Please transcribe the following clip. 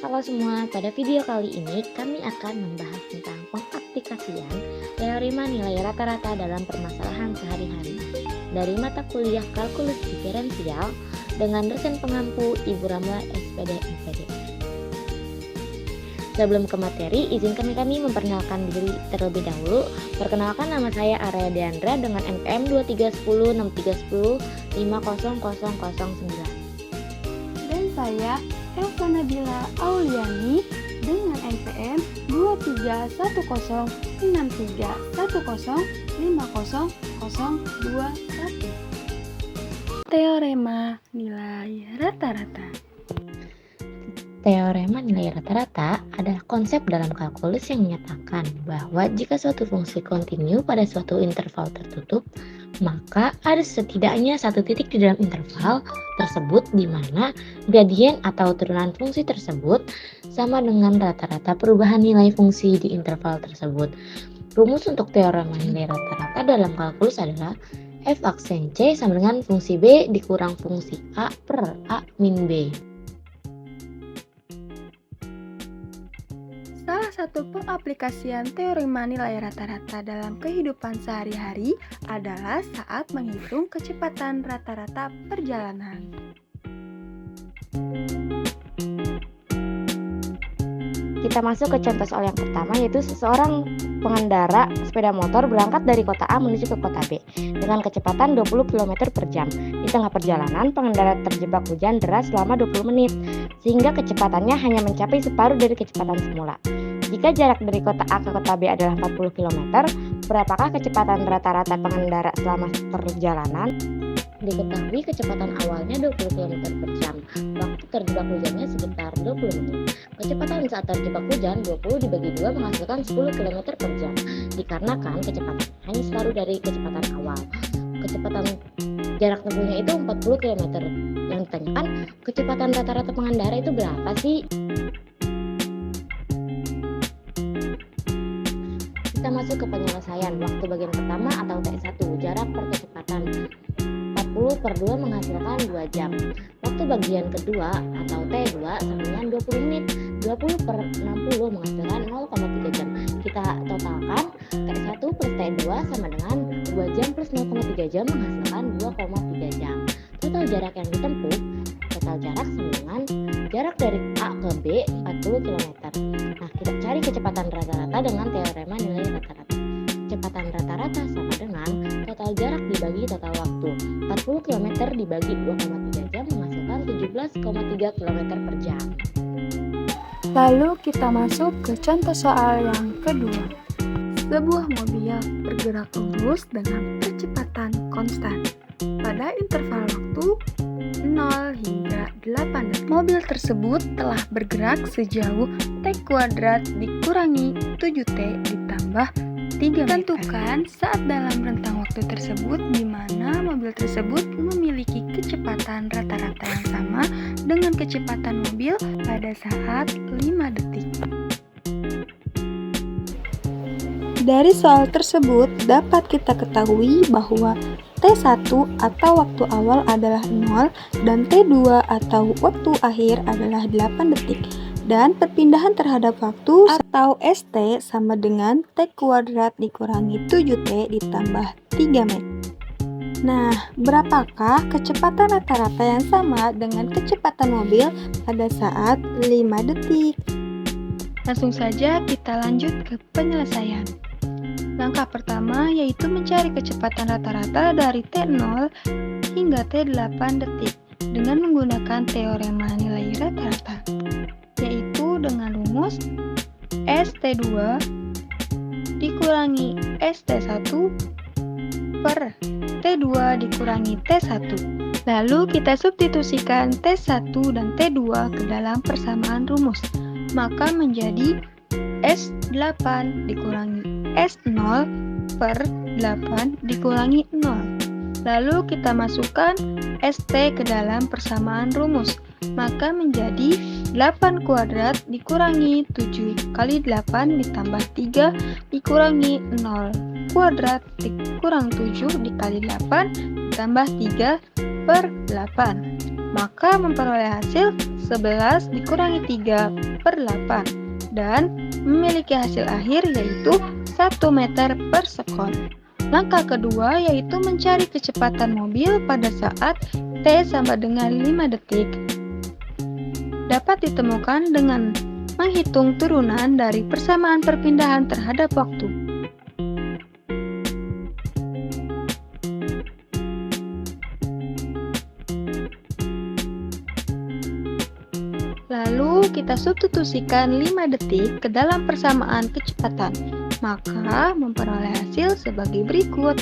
Halo semua, pada video kali ini kami akan membahas tentang pengaplikasian teorema nilai rata-rata dalam permasalahan sehari-hari dari mata kuliah kalkulus diferensial dengan dosen pengampu Ibu Ramla SPD MPD. Sebelum ke materi, izinkan kami memperkenalkan diri terlebih dahulu. Perkenalkan, nama saya Arya Diandra dengan NPM 231063105009. Dan saya Elva Nabila Auliani dengan NPM 231310505021. Teorema nilai rata-rata. Teorema nilai rata-rata adalah konsep dalam kalkulus yang menyatakan bahwa jika suatu fungsi kontinu pada suatu interval tertutup, maka ada setidaknya satu titik di dalam interval tersebut di mana gradien atau turunan fungsi tersebut sama dengan rata-rata perubahan nilai fungsi di interval tersebut. Rumus untuk teorema nilai rata-rata dalam kalkulus adalah f aksen C sama dengan fungsi B dikurang fungsi A per A min B. Salah satu pengaplikasian teorema nilai rata-rata dalam kehidupan sehari-hari adalah saat menghitung kecepatan rata-rata perjalanan. Kita masuk ke contoh soal yang pertama, yaitu seseorang pengendara sepeda motor berangkat dari kota A menuju ke kota B dengan kecepatan 20 km per jam. Di tengah perjalanan, pengendara terjebak hujan deras selama 20 menit, sehingga kecepatannya hanya mencapai separuh dari kecepatan semula. Jika jarak dari kota A ke kota B adalah 40 km, berapakah kecepatan rata-rata pengendara selama perjalanan? Diketahui kecepatan awalnya 20 km per jam. Waktu terjebak hujannya sekitar 20 menit. Kecepatan saat terjebak hujan 20 dibagi 2 menghasilkan 10 km per jam. Dikarenakan kecepatan hanya separuh dari kecepatan awal. Kecepatan jarak tempuhnya itu 40 km. Yang ditanyakan, kecepatan rata-rata pengendara itu berapa sih? Kita masuk ke penyelesaian. Waktu bagian pertama atau T1, jarak per kecepatan 40 per 2 menghasilkan 2 jam. Waktu bagian kedua atau T2 sama dengan 20 menit. 20 per 60 menghasilkan 0,3 jam. Kita totalkan T1 plus T2 sama dengan 2 jam plus 0,3 jam menghasilkan 2,3 jam. Total jarak yang ditempuh, total jarak sama dengan jarak dari A ke B 40 km. Nah, kita cari kecepatan rata-rata dengan teorema nilai rata-rata. Kecepatan rata-rata sama dengan total jarak dibagi total waktu. 40 km dibagi 2,3 jam menghasilkan 17,3 km per jam. Lalu kita masuk ke contoh soal yang kedua. Sebuah mobil bergerak lurus dengan kecepatan konstan pada interval waktu 0 hingga 8 detik. Mobil tersebut telah bergerak sejauh T kuadrat dikurangi 7T ditambah 3 meter. Tentukan saat dalam rentang waktu tersebut di mana mobil tersebut memiliki kecepatan rata-rata yang sama dengan kecepatan mobil pada saat 5 detik. Dari soal tersebut dapat kita ketahui bahwa T1 atau waktu awal adalah 0 dan T2 atau waktu akhir adalah 8 detik. Dan perpindahan terhadap waktu atau ST sama dengan T kuadrat dikurangi 7T ditambah 3 meter. Nah, berapakah kecepatan rata-rata yang sama dengan kecepatan mobil pada saat 5 detik? Langsung saja kita lanjut ke penyelesaian. Langkah pertama yaitu mencari kecepatan rata-rata dari T0 hingga T8 detik dengan menggunakan teorema nilai rata-rata, yaitu dengan rumus ST2 dikurangi ST1 per T2 dikurangi T1. Lalu kita substitusikan T1 dan T2 ke dalam persamaan rumus. Maka menjadi S8 dikurangi S0 per 8 dikurangi 0. Lalu kita masukkan ST ke dalam persamaan rumus. Maka menjadi 8 kuadrat dikurangi 7 kali 8 ditambah 3 dikurangi 0 kuadrat dikurang 7 dikali 8 ditambah 3 per 8. Maka memperoleh hasil 11 dikurangi 3/8 dan memiliki hasil akhir yaitu 1 meter per sekon. Langkah kedua yaitu mencari kecepatan mobil pada saat T sama dengan 5 detik. Dapat ditemukan dengan menghitung turunan dari persamaan perpindahan terhadap waktu. Lalu kita substitusikan 5 detik ke dalam persamaan kecepatan, maka memperoleh hasil sebagai berikut.